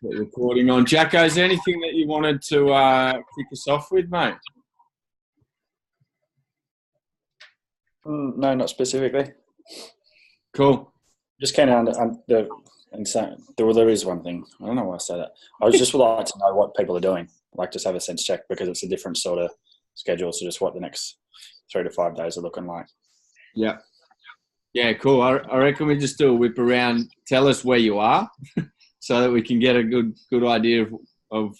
Hit recording on. Jacko, is there anything that you wanted to kick us off with, mate? No, not specifically. Cool. Just came down and saying there is one thing. I don't know why I say that. I just would like to know what people are doing. Like just have a sense check because it's a different sort of schedule. So just what the next 3 to 5 days are looking like. Yeah. Yeah, cool. I reckon we just do a whip around. Tell us where you are so that we can get a good idea of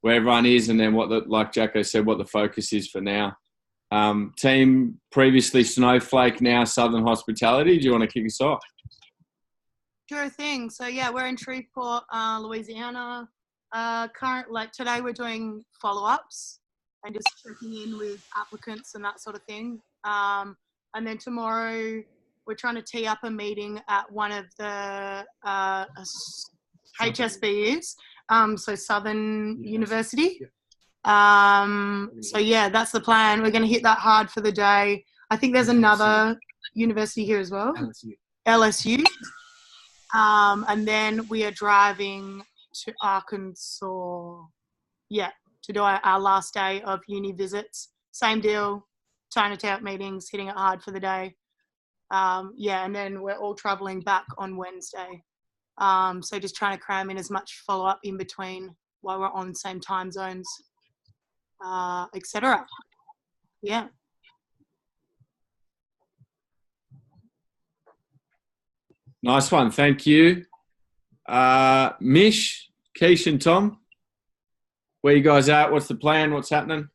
where everyone is and then like Jacko said, what the focus is for now. Team previously Snowflake, now Southern Hospitality. Do you want to kick us off? Sure thing. So yeah, we're in Shreveport, Louisiana. Today we're doing follow-ups and just checking in with applicants and that sort of thing. And then tomorrow we're trying to tee up a meeting at one of the HSBUs, so Southern University. So yeah, that's the plan. We're going to hit that hard for the day. I think there's another university here as well, LSU. And then we are driving to Arkansas, to do our last day of uni visits. Same deal, trying to tee up meetings, hitting it hard for the day. And then we're all traveling back on Wednesday. So just trying to cram in as much follow-up in between while we're on the same time zones, etc. Yeah. Nice one. Thank you. Mish, Keish and Tom, where you guys at? What's the plan? What's happening?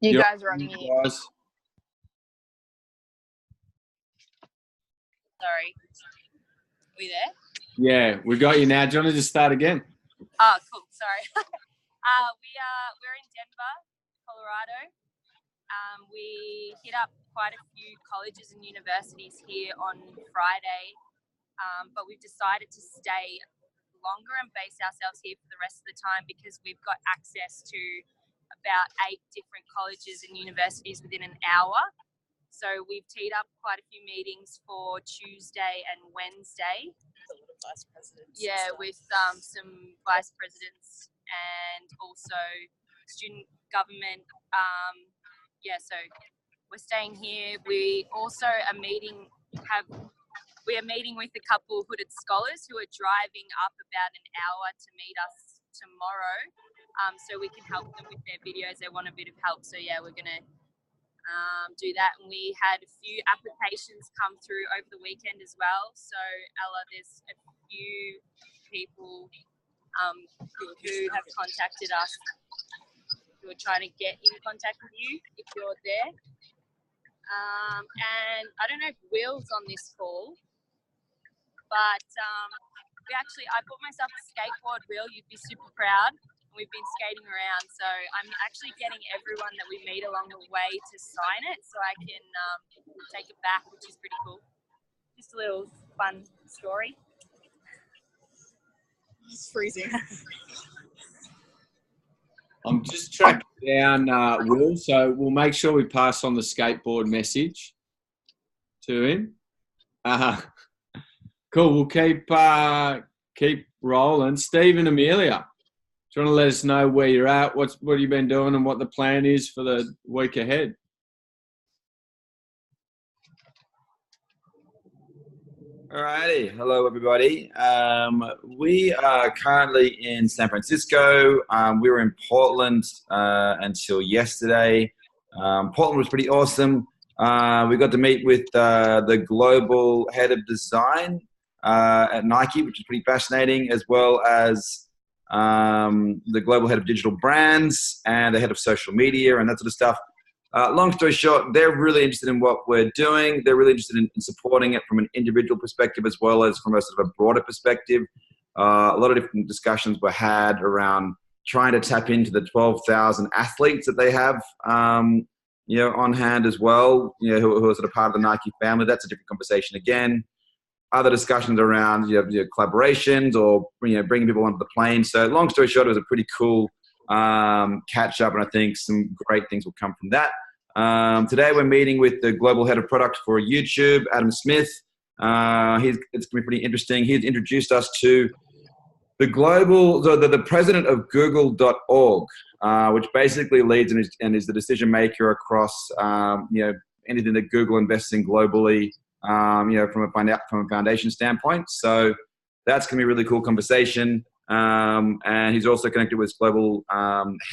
You guys are on mute. Sorry. Are we there? Yeah, we got you now. Do you want to just start again? Oh, cool. Sorry. We're in Denver, Colorado. We hit up quite a few colleges and universities here on Friday, but we've decided to stay longer and base ourselves here for the rest of the time because we've got access to about 8 different colleges and universities within an hour. So we've teed up quite a few meetings for Tuesday and Wednesday. Vice presidents. Yeah, with some vice presidents and also student government. So we're staying here. We also are meeting with a couple hooded scholars who are driving up about an hour to meet us tomorrow. So we can help them with their videos. They want a bit of help. So yeah, we're gonna do that. And we had a few applications come through over the weekend as well. So Ella, there's a few people who have contacted us who are trying to get in contact with you if you're there. And I don't know if Will's on this call, but I bought myself a skateboard, Will. You'd be super proud. We've been skating around, so I'm actually getting everyone that we meet along the way to sign it so I can take it back, which is pretty cool. Just a little fun story. It's freezing. I'm just tracking down Will, so we'll make sure we pass on the skateboard message to him. Cool, we'll keep rolling. Steve and Amelia, do you want to let us know where you're at, what have you been doing and what the plan is for the week ahead? Alrighty, hello everybody. We are currently in San Francisco. We were in Portland until yesterday. Portland was pretty awesome. We got to meet with the global head of design at Nike, which is pretty fascinating, as well as the global head of digital brands and the head of social media and that sort of stuff. Long story short, they're really interested in what we're doing. They're really interested in supporting it from an individual perspective as well as from a sort of a broader perspective. A lot of different discussions were had around trying to tap into the 12,000 athletes that they have, on hand as well, who are sort of part of the Nike family. That's a different conversation again. Other discussions around collaborations or bringing people onto the plane. So long story short, it was a pretty cool catch up, and I think some great things will come from that. Today we're meeting with the global head of product for YouTube, Adam Smith. It's going to be pretty interesting. He's introduced us to the president of Google.org, which basically leads and is the decision maker across anything that Google invests in globally, from a foundation standpoint. So that's going to be a really cool conversation. And he's also connected with global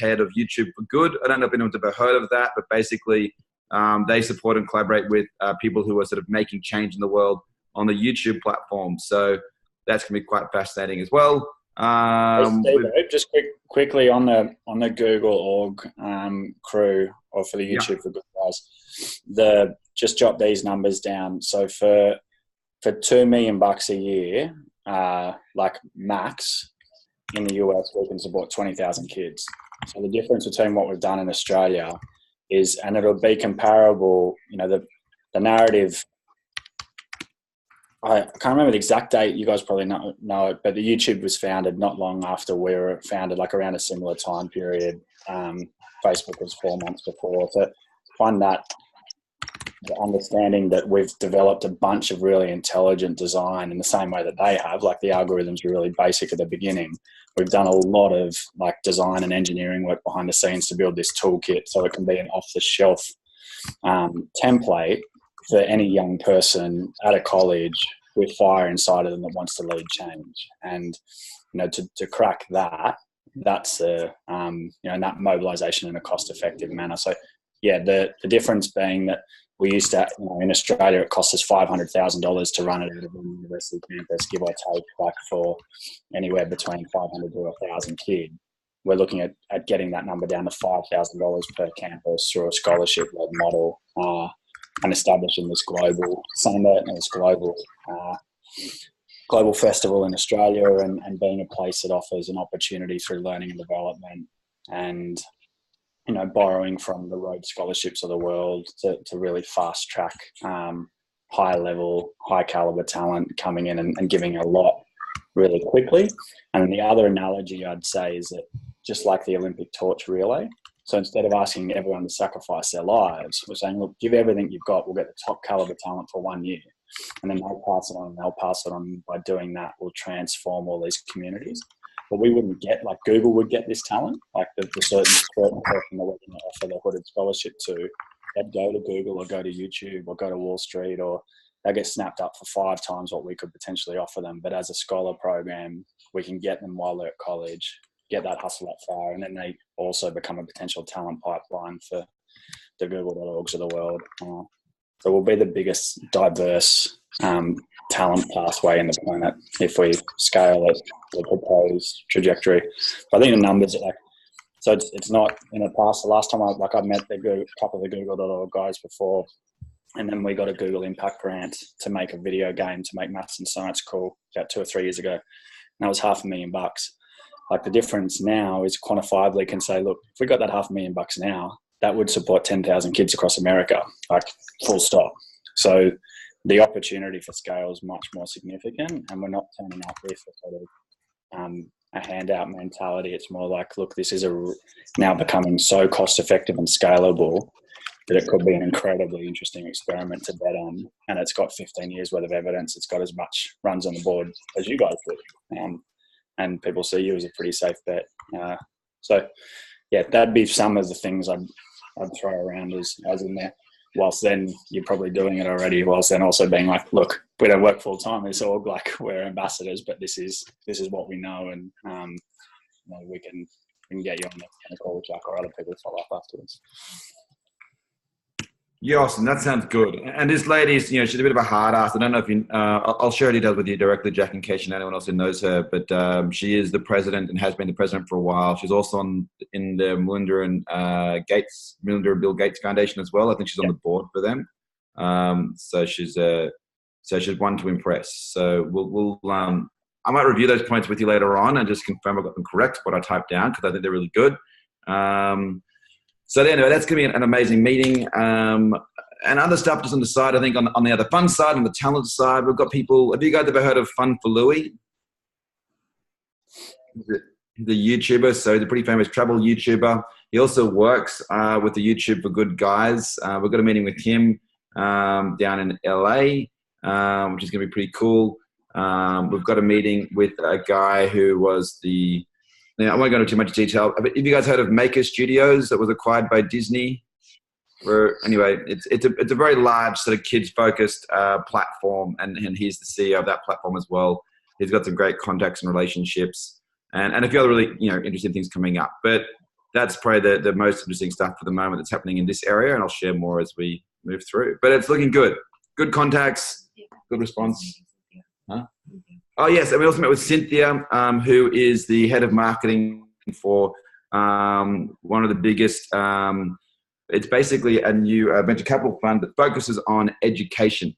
head of YouTube for Good. I don't know if anyone's ever heard of that, but basically they support and collaborate with people who are sort of making change in the world on the YouTube platform. So that's going to be quite fascinating as well. Just quickly on the Google.org crew, or for the YouTube for Good guys, just jot these numbers down. So for $2 million a year, like max in the US, we can support 20,000 kids. So the difference between what we've done in Australia is, and it'll be comparable, the narrative. I can't remember the exact date. You guys probably know it, but the YouTube was founded not long after we were founded, like around a similar time period. Facebook was 4 months before. So find that the understanding that we've developed a bunch of really intelligent design in the same way that they have, like the algorithms are really basic at the beginning. We've done a lot of like design and engineering work behind the scenes to build this toolkit so it can be an off-the-shelf template for any young person at a college with fire inside of them that wants to lead change. And, to crack that's and that mobilization in a cost-effective manner. So the difference being that we used to, in Australia, it cost us $500,000 to run it out of a university campus, give or take, like for anywhere between 500 to 1,000 kids. We're looking at getting that number down to $5,000 per campus through a scholarship-led model, and establishing this global summit and this global festival in Australia, and being a place that offers an opportunity through learning and development, and borrowing from the Rhodes Scholarships of the world to really fast track high level, high caliber talent coming in and giving a lot really quickly. And the other analogy I'd say is that just like the Olympic torch relay, so instead of asking everyone to sacrifice their lives, we're saying, look, give everything you've got. We'll get the top caliber talent for 1 year. And then they'll pass it on, and they'll pass it on. By doing that, we'll transform all these communities. But we wouldn't get, like Google would get this talent, like the certain person that we're going to offer the hooded scholarship to, they'd go to Google or go to YouTube or go to Wall Street, or they get snapped up for 5 times what we could potentially offer them. But as a scholar program, we can get them while they're at college, get that hustle up fire, and then they also become a potential talent pipeline for the Google.orgs of the world. So we'll be the biggest diverse talent pathway in the planet if we scale it, the proposed trajectory. But I think the numbers are so it's not in the past. The last time I met a couple of the Google.org guys before, and then we got a Google Impact grant to make a video game to make maths and science cool about 2 or 3 years ago. And that was $500,000. Like the difference now is quantifiably can say, look, if we got that $500,000 now, that would support 10,000 kids across America, like full stop. So the opportunity for scale is much more significant, and we're not turning up with a sort of a handout mentality. It's more like, look, this is now becoming so cost effective and scalable that it could be an incredibly interesting experiment to bet on. And it's got 15 years worth of evidence. It's got as much runs on the board as you guys do. And people see you as a pretty safe bet. So yeah, that'd be some of the things I'd throw around as in there. Whilst then you're probably doing it already, whilst then also being like, look, we don't work full time as org, like we're ambassadors, but this is what we know, and we can get you on the call with Jack or other people to follow up afterwards. Yeah, awesome. That sounds good. And this lady, she's a bit of a hard ass. I don't know if you, I'll share details with you directly, Jack, in case you know anyone else who knows her. But she is the president and has been the president for a while. She's also in the Melinda and Bill Gates Foundation as well. I think she's on the board for them. So she's one to impress. So we'll I might review those points with you later on and just confirm I got them correct, what I typed down, because I think they're really good. So anyway, that's going to be an amazing meeting. And other stuff just on the side, I think on the other fun side, on the talent side, we've got people. Have you guys ever heard of Fun for Louie? the YouTuber, so he's a pretty famous travel YouTuber. He also works with the YouTube for Good Guys. We've got a meeting with him down in LA, which is going to be pretty cool. We've got a meeting with a guy who was I won't go into too much detail, but have you guys heard of Maker Studios that was acquired by Disney? Anyway, it's a very large sort of kids-focused platform, and he's the CEO of that platform as well. He's got some great contacts and relationships, and a few other really interesting things coming up. But that's probably the most interesting stuff for the moment that's happening in this area, and I'll share more as we move through. But it's looking good. Good contacts, good response. Huh? Oh, yes, and we also met with Cynthia, who is the head of marketing for one of the biggest, it's basically a new venture capital fund that focuses on education.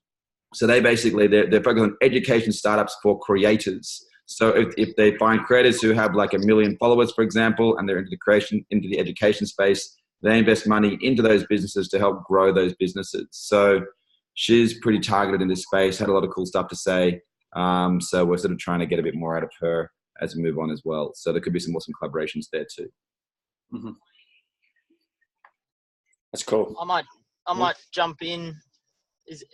So they're focused on education startups for creators. So if they find creators who have like 1 million followers, for example, and they're into the education space, they invest money into those businesses to help grow those businesses. So she's pretty targeted in this space, had a lot of cool stuff to say. So we're sort of trying to get a bit more out of her as we move on as well. So there could be some awesome collaborations there too. Mm-hmm. That's cool. I might jump in. Is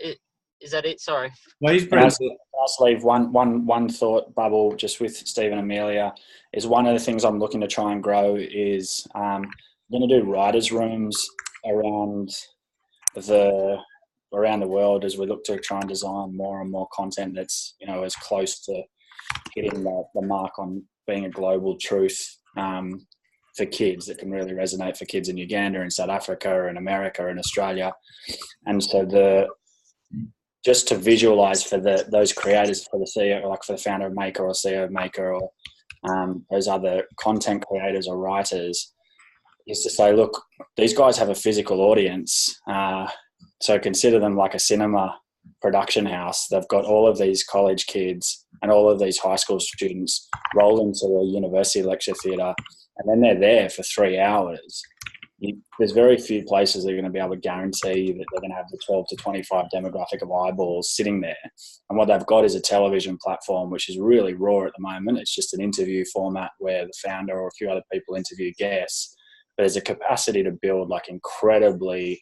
that it? Sorry. No, he's pretty cool. I'll leave one thought bubble just with Steve and Amelia. Is one of the things I'm looking to try and grow is I'm going to do writers' rooms around the world as we look to try and design more and more content that's as close to hitting the mark on being a global truth for kids that can really resonate for kids in Uganda and South Africa and America and Australia. And so just to visualize for those creators, for the CEO, like for the founder of Maker or CEO of Maker or those other content creators or writers, is to say, look, these guys have a physical audience. So consider them like a cinema production house. They've got all of these college kids and all of these high school students roll into a university lecture theatre, and then they're there for 3 hours. There's very few places that are going to be able to guarantee that they're going to have the 12 to 25 demographic of eyeballs sitting there. And what they've got is a television platform, which is really raw at the moment. It's just an interview format where the founder or a few other people interview guests. But there's a capacity to build like incredibly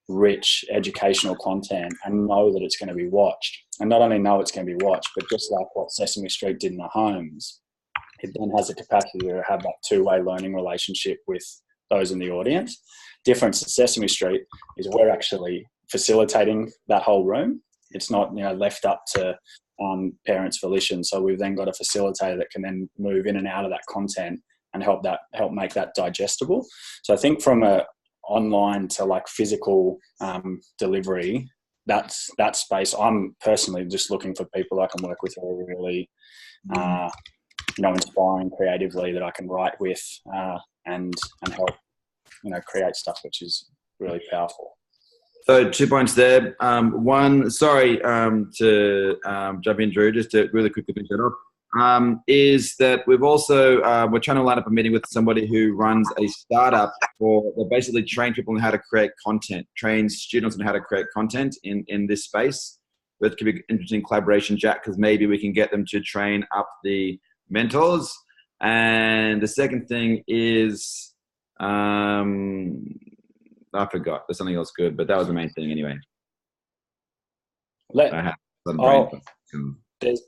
rich educational content and know that it's going to be watched. And not only know it's going to be watched, but just like what Sesame Street did in the homes, it then has the capacity to have that two-way learning relationship with those in the audience. Difference at Sesame Street is we're actually facilitating that whole room. It's not left up to parents' volition. So we've then got a facilitator that can then move in and out of that content and help make that digestible. So I think from a online to like physical delivery, that's that space. I'm personally just looking for people I can work with who are really inspiring creatively, that I can write with and help create stuff which is really powerful. So 2 points there. One, sorry to jump in, Drew, just to really quickly finish that off, is that we've also, we're trying to line up a meeting with somebody who runs a startup they basically train people on how to create content, trains students on how to create content in this space. That could be an interesting collaboration, Jack, because maybe we can get them to train up the mentors. And the second thing is, I forgot. There's something else good, but that was the main thing anyway.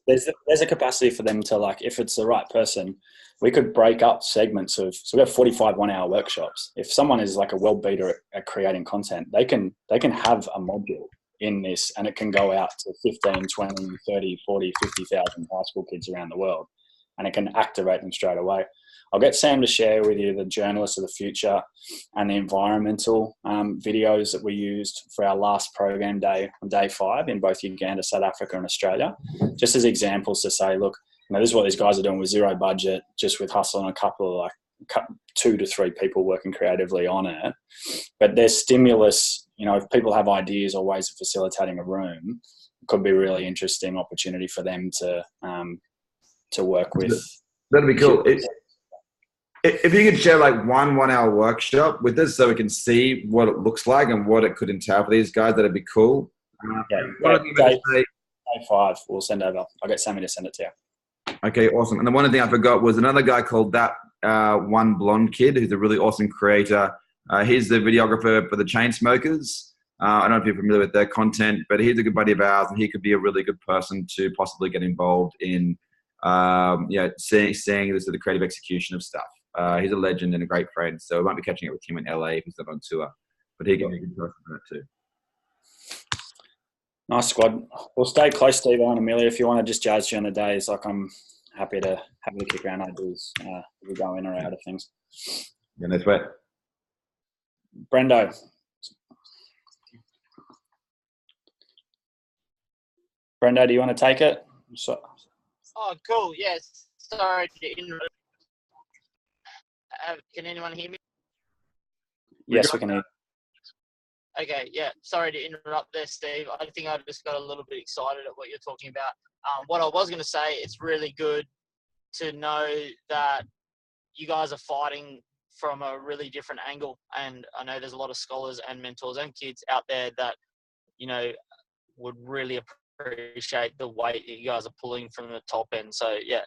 There's a capacity for them to, like, if it's the right person, we could break up segments of, so we have 45 1-hour workshops. If someone is like a world beater at creating content, they can have a module in this, and it can go out to 15, 20, 30, 40, 50,000 high school kids around the world, and it can activate them straight away. I'll get Sam to share with you the Journalists of the Future and the environmental videos that we used for our last program day on day 5 in both Uganda, South Africa and Australia, just as examples to say, look, this is what these guys are doing with zero budget, just with hustle and a couple of 2 to 3 people working creatively on it. But there's stimulus, if people have ideas or ways of facilitating a room, it could be a really interesting opportunity for them to work with. That'd be cool. If you could share like 1-hour workshop with us so we can see what it looks like and what it could entail for these guys, that'd be cool. Day 5, we'll send over. I'll get Sammy to send it to you. Okay, awesome. And then one thing I forgot was another guy called That one blonde kid who's a really awesome creator. He's the videographer for the Chainsmokers. I don't know if you're familiar with their content, but he's a good buddy of ours, and he could be a really good person to possibly get involved in, seeing this as the creative execution of stuff. He's a legend and a great friend, so we might be catching up with him in LA if he's not on tour. But he can be a good person for that too. Nice squad. We'll stay close, Steve and Amelia. If you want to just jazz during the days, like I'm happy to kick around ideas. We go in or out of things. Yeah, that's right. Brendo. Brendo, do you want to take it? So, Oh, cool. Yes. Sorry to interrupt. Can anyone hear me? yes, we can hear. Okay, yeah. Sorry to interrupt there, Steve. I think I just got a little bit excited at what you're talking about. What I was going to say, it's really good to know that you guys are fighting from a really different angle. And I know there's a lot of scholars and mentors and kids out there that, you know, would really appreciate the weight that you guys are pulling from the top end. So yeah,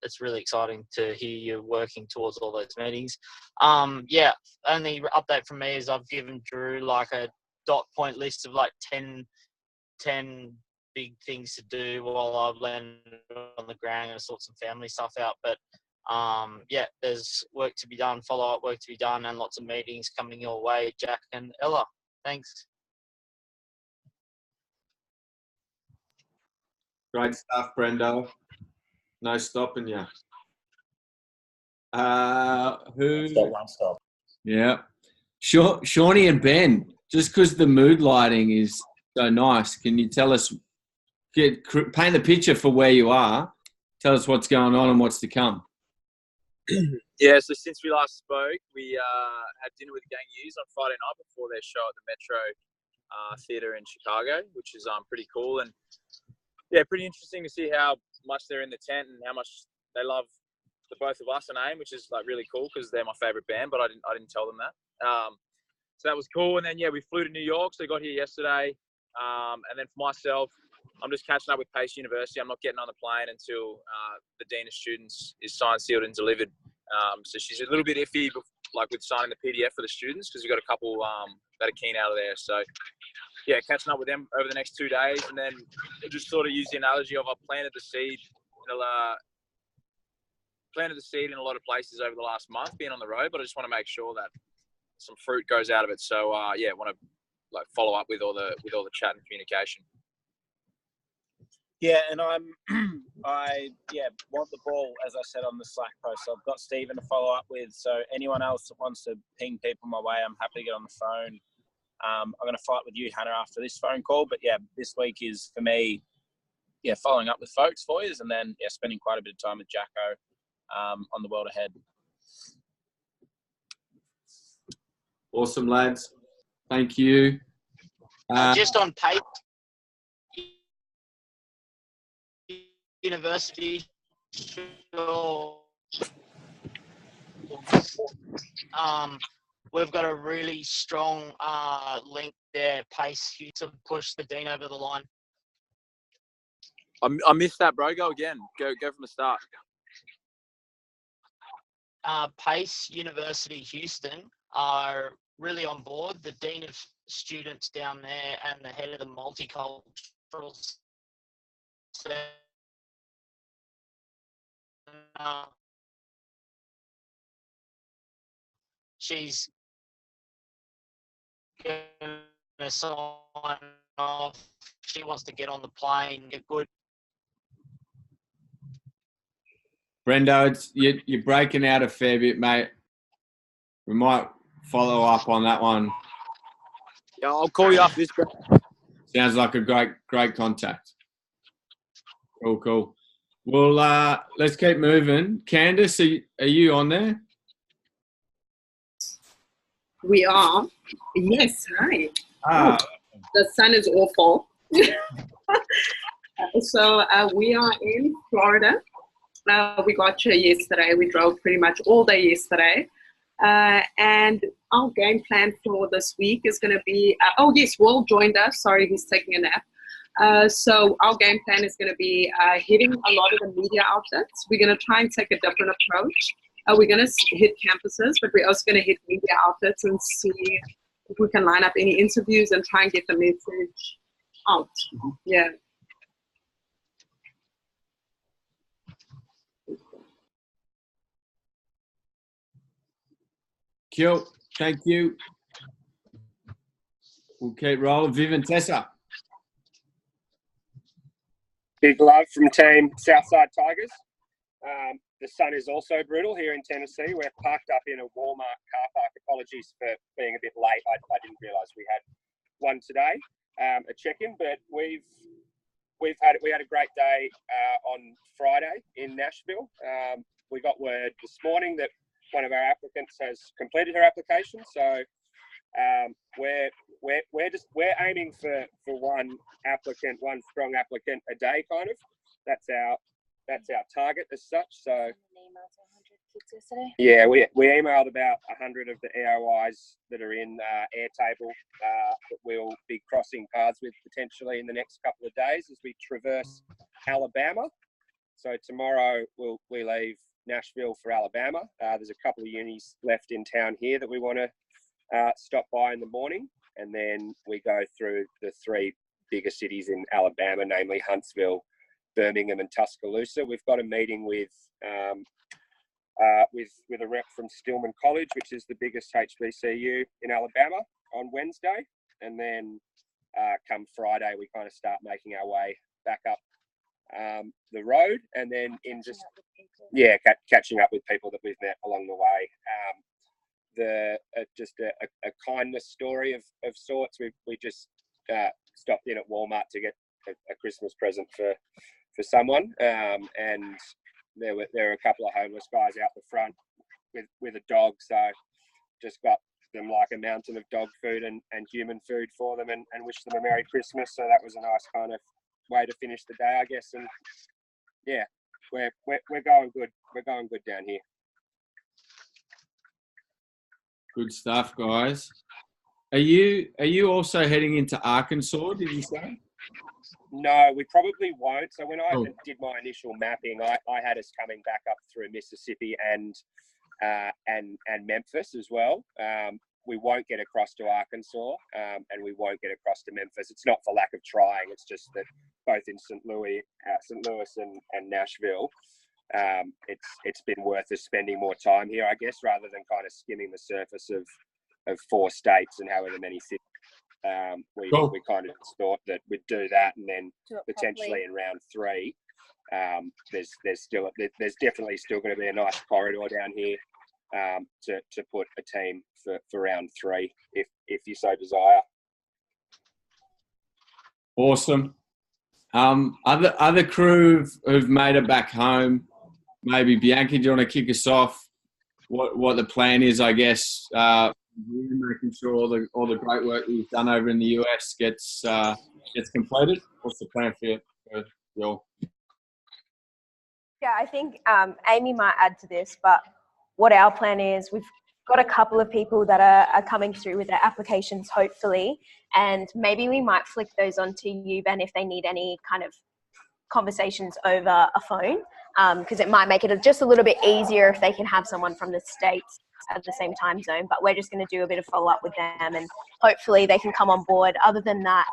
it's really exciting to hear you working towards all those meetings. Yeah, only update from me is I've given Drew like a dot point list of like 10 big things to do while I've landed on the ground and sort some family stuff out. But yeah, there's work to be done, follow-up work to be done, and lots of meetings coming your way, Jack and Ella. Thanks. Great stuff, Brendo. No stopping you. Who? Stop, one stop. Yeah. Shawnee and Ben, just because the mood lighting is so nice, can you tell us, paint the picture for where you are, tell us what's going on and what's to come? Yeah, so since we last spoke, we had dinner with Gang U's on Friday night before their show at the Metro Theatre in Chicago, which is pretty cool. And yeah, pretty interesting to see how much they're in the tent and how much they love the both of us and AIM, which is like really cool because they're my favorite band, but I didn't tell them that. So that was cool. And then, yeah, we flew to New York. So I got here yesterday. And then for myself, I'm just catching up with Pace University. I'm not getting on the plane until the Dean of Students is signed, sealed and delivered. So she's a little bit iffy, like with signing the PDF for the students, because we've got a couple that are keen out of there. So yeah, catching up with them over the next 2 days, and then just sort of use the analogy of I planted the seed in a lot of places over the last month being on the road, but I just want to make sure that some fruit goes out of it. So yeah, want to like follow up with all the chat and communication. Yeah, and I want the ball, as I said on the Slack post. So I've got Stephen to follow up with. So anyone else that wants to ping people my way, I'm happy to get on the phone. I'm going to fight with you, Hannah, after this phone call. But yeah, this week is for me, yeah, following up with folks for you, and then spending quite a bit of time with Jacko on the world ahead. Awesome, lads. Thank you. Just on Pace University, we've got a really strong link there. Pace to push the Dean over the line. I missed that, bro. Go again. Go from the start. Pace University Houston are really on board. The Dean of Students down there and the head of the multicultural center. She's going to sign off. She wants to get on the plane, get good. Brendo, you're breaking out a fair bit, mate. We might follow up on that one. Yeah, I'll call you after this, bro. Sounds like a great contact. Cool. Well, let's keep moving. Candace, are you on there? We are. Yes, hi. The sun is awful. So we are in Florida. We got here yesterday. We drove pretty much all day yesterday. And our game plan for this week is going to be, Will joined us. Sorry, he's taking a nap. So our game plan is going to be hitting a lot of the media outlets. We're going to try and take a different approach. We're going to hit campuses, but we're also going to hit media outlets and see if we can line up any interviews and try and get the message out. Yeah. Cool. Thank you. We'll keep rolling. Viv and Tessa. Big love from Team Southside Tigers. The sun is also brutal here in Tennessee. We're parked up in a Walmart car park. Apologies for being a bit late. I didn't realise we had one today, a check-in. But we had a great day on Friday in Nashville. We got word this morning that one of our applicants has completed her application. So we're aiming for one strong applicant a day, kind of. That's our target as such. So yeah, we emailed about 100 of the EOIs that are in Airtable that we'll be crossing paths with potentially in the next couple of days as we traverse Alabama. So tomorrow we leave Nashville for Alabama. There's a couple of unis left in town here that we want to stop by in the morning, and then we go through the three bigger cities in Alabama, namely Huntsville, Birmingham and Tuscaloosa. We've got a meeting with a rep from Stillman College, which is the biggest HBCU in Alabama, on Wednesday, and then come Friday we kind of start making our way back up the road, and then catching up with people that we've met along the way. Just a kindness story of sorts. We just stopped in at Walmart to get a Christmas present for someone, and there were a couple of homeless guys out the front with a dog, so just got them like a mountain of dog food and human food for them, and wished them a Merry Christmas. So that was a nice kind of way to finish the day, I guess. And yeah, we're going good. We're going good down here. Good stuff, guys. Are you also heading into Arkansas, did you say? No, we probably won't. So when I did my initial mapping, I had us coming back up through Mississippi and Memphis as well. We won't get across to Arkansas, and we won't get across to Memphis. It's not for lack of trying. It's just that both in St. Louis and Nashville, it's been worth us spending more time here, I guess, rather than kind of skimming the surface of 4 states and however many cities. We kind of thought that we'd do that, and then potentially in round 3, there's definitely still going to be a nice corridor down here to put a team for round 3 if you so desire. Awesome. Other crew who've made it back home, maybe Bianca, do you want to kick us off? What the plan is, I guess, making sure all the great work that you've done over in the US gets completed. What's the plan for you? Yeah, I think Amy might add to this, but what our plan is, we've got a couple of people that are coming through with their applications, hopefully, and maybe we might flick those on to you, Ben, if they need any kind of conversations over a phone, because it might make it just a little bit easier if they can have someone from the States at the same time zone. But we're just going to do a bit of follow-up with them, and hopefully they can come on board. Other than that,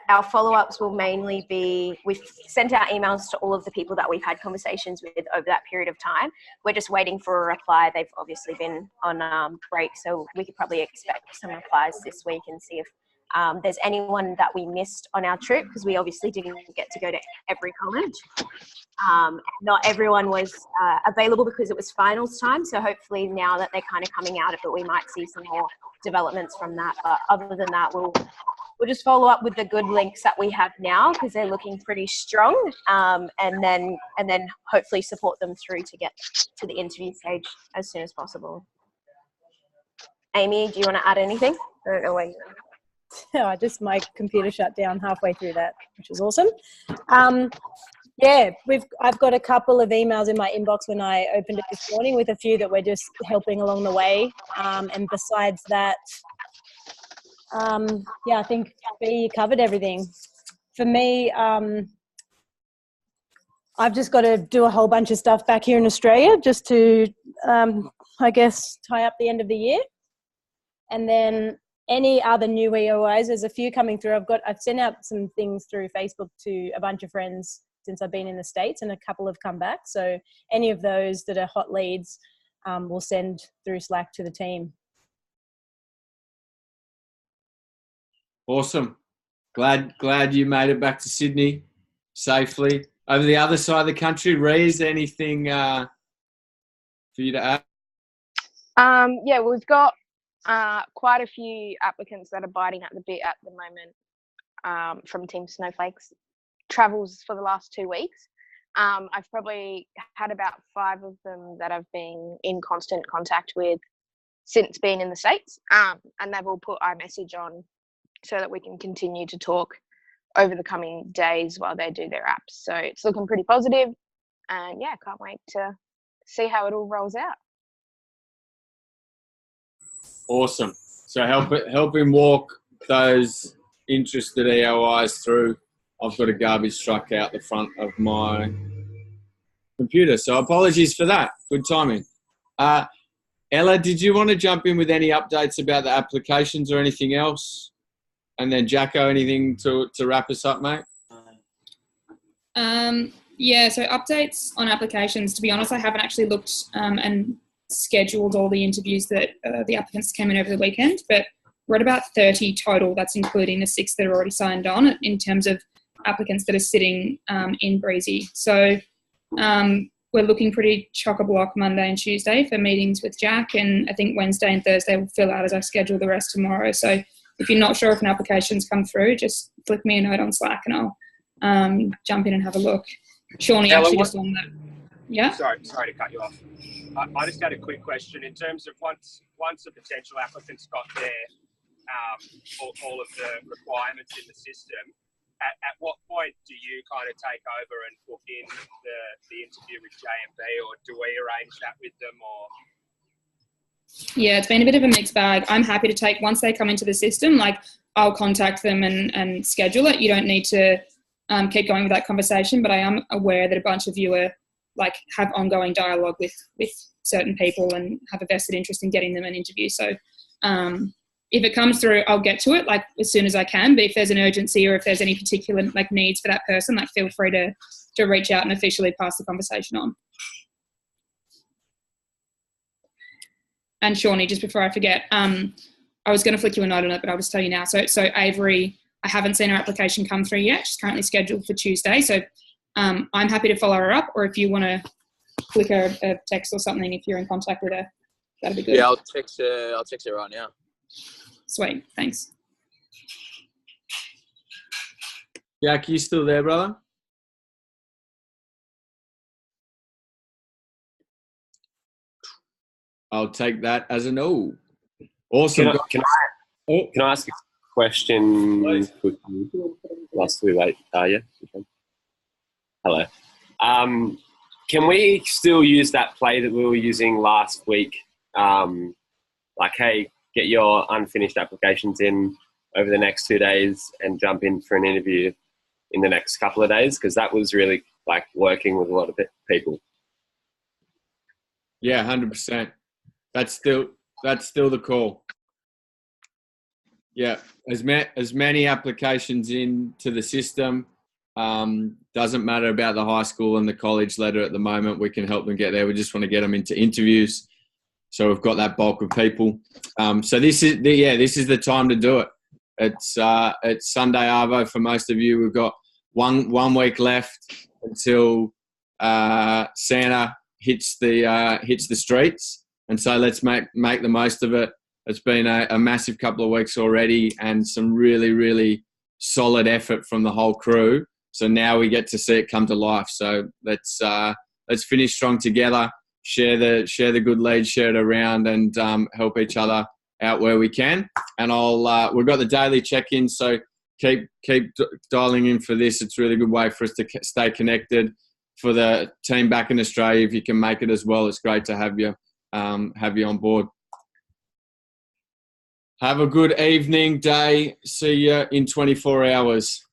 our follow-ups will mainly be, we've sent out emails to all of the people that we've had conversations with over that period of time. We're just waiting for a reply. They've obviously been on break, so we could probably expect some replies this week and see if there's anyone that we missed on our trip, because we obviously didn't get to go to every college. Not everyone was available because it was finals time, so hopefully now that they're kind of coming out of it, we might see some more developments from that. But other than that, we'll just follow up with the good links that we have now, because they're looking pretty strong, and then hopefully support them through to get to the interview stage as soon as possible. Amy, do you want to add anything? I don't know where you are. No, my computer shut down halfway through that, which was awesome. I've got a couple of emails in my inbox when I opened it this morning, with a few that we're just helping along the way. And besides that, I think B covered everything. For me, I've just got to do a whole bunch of stuff back here in Australia just to, I guess, tie up the end of the year. And then any other new EOIs, there's a few coming through. I've sent out some things through Facebook to a bunch of friends since I've been in the States, and a couple have come back. So any of those that are hot leads, we'll send through Slack to the team. Awesome. Glad you made it back to Sydney safely. Over the other side of the country, Reece, anything for you to add? Yeah, we've got quite a few applicants that are biting at the bit at the moment from Team Snowflakes. Travels for the last 2 weeks. I've probably had about 5 of them that I've been in constant contact with since being in the States, and they've all put iMessage on so that we can continue to talk over the coming days while they do their apps. So it's looking pretty positive, and yeah, can't wait to see how it all rolls out. Awesome. So helping walk those interested EOIs through. I've got a garbage truck out the front of my computer, so apologies for that. Good timing. Ella, did you want to jump in with any updates about the applications or anything else? And then Jacko, anything to wrap us up, mate? Yeah, so updates on applications. To be honest, I haven't actually looked and scheduled all the interviews that the applicants came in over the weekend, but we're at about 30 total. That's including the 6 that are already signed on in terms of applicants that are sitting in Breezy. So we're looking pretty chock-a-block Monday and Tuesday for meetings with Jack, and I think Wednesday and Thursday will fill out as I schedule the rest tomorrow. So if you're not sure if an application's come through, just flick me a note on Slack and I'll jump in and have a look. Shawnee actually just on that. Yeah? Sorry to cut you off. I just had a quick question. In terms of once a potential applicant's got their all of the requirements in the system, at what point do you kind of take over and book in the interview with JMB, or do we arrange that with them? Or Yeah, it's been a bit of a mixed bag. I'm happy to take, once they come into the system, like I'll contact them and schedule it. You don't need to keep going with that conversation, but I am aware that a bunch of you are have ongoing dialogue with certain people and have a vested interest in getting them an interview. So if it comes through, I'll get to it as soon as I can. But if there's an urgency or if there's any particular needs for that person, feel free to reach out and officially pass the conversation on. And Shawnee, just before I forget, I was going to flick you a note on it, but I'll just tell you now. So Avery, I haven't seen her application come through yet. She's currently scheduled for Tuesday. So I'm happy to follow her up, or if you want to flick her a text or something, if you're in contact with her, that'd be good. Yeah, I'll text her right now. Sweet, thanks. Jack, you still there, brother? I'll take that as a no. Awesome. Can I ask a question quickly? Last too late. Yeah. Hello. Can we still use that play that we were using last week? Hey, get your unfinished applications in over the next 2 days and jump in for an interview in the next couple of days, because that was really working with a lot of people. Yeah, 100%. That's still the call. Yeah, as many applications into the system. Doesn't matter about the high school and the college letter at the moment. We can help them get there. We just want to get them into interviews. So we've got that bulk of people. So this is the time to do it. It's Sunday Arvo for most of you. We've got one week left until Santa hits the streets, and so let's make the most of it. It's been a massive couple of weeks already, and some really, really solid effort from the whole crew. So now we get to see it come to life. So let's finish strong together. Share the good leads, share it around, and help each other out where we can. And we've got the daily check-in, so keep dialing in for this. It's a really good way for us to stay connected. For the team back in Australia, if you can make it as well, it's great to have you on board. Have a good evening, day. See you in 24 hours.